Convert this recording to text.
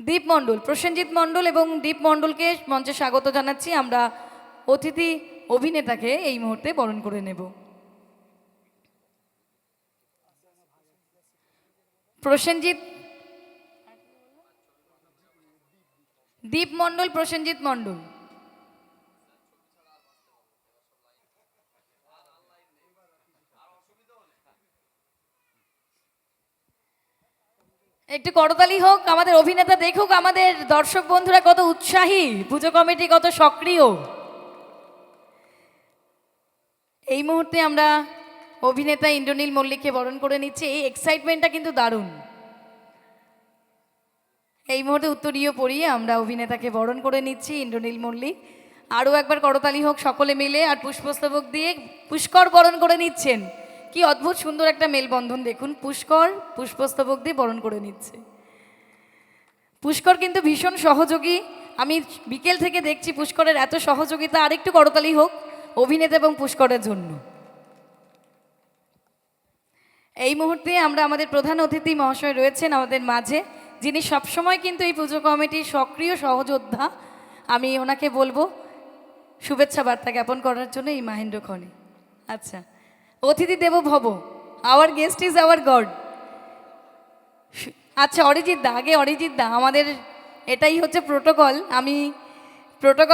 দীপ মণ্ডল, প্রসেনজিৎ মণ্ডল এবং দীপ মণ্ডলকে মঞ্চে স্বাগত জানাচ্ছি। আমরা অতিথি অভিনেতাকে এই মুহূর্তে বরণ করে নেব। প্রসেনজিৎ, দীপ মণ্ডল, প্রসেনজিৎ মণ্ডল। একটু করতালি হোক, আমাদের অভিনেতা দেখুক আমাদের দর্শক বন্ধুরা কত উৎসাহী, পুজো কমিটি কত সক্রিয়। এই মুহূর্তে আমরা অভিনেতা ইন্দ্রনীল মল্লিককে বরণ করে নিচ্ছি। এই এক্সাইটমেন্টটা কিন্তু দারুণ। এই মুহূর্তে উত্তরীয় পরিয়ে আমরা অভিনেতাকে বরণ করে নিচ্ছি ইন্দ্রনীল মল্লিক। আরও একবার করতালি হোক সকলে মিলে, আর পুষ্পস্তবক দিয়ে পুষ্কর বরণ করে নিচ্ছেন। কি অদ্ভুত সুন্দর একটা মেলবন্ধন দেখুন, পুষ্কর পুষ্পস্তবক দিয়ে বরণ করে নিচ্ছে। পুষ্কর কিন্তু ভীষণ সহযোগী, আমি বিকেল থেকে দেখছি পুষ্করের এত সহযোগিতা। আরেকটু করতালি হোক অভিনেতা এবং পুষ্করের জন্য। এই মুহূর্তে আমরা আমাদের প্রধান অতিথি মহাশয় রয়েছেন আমাদের মাঝে, যিনি সবসময় কিন্তু এই পুজো কমিটির সক্রিয় সহযোদ্ধা। আমি ওনাকে বলবো শুভেচ্ছা বার্তা জ্ঞাপন করার জন্য এই মাহেন্দ্র খনি। আচ্ছা, অতিথি দেব ভব, hour guest is our god. আচ্ছা অরিজিৎ দা, আগে অরিজিৎ দা, আমাদের এটাই হচ্ছে প্রোটোকল। আমি প্রোটোকল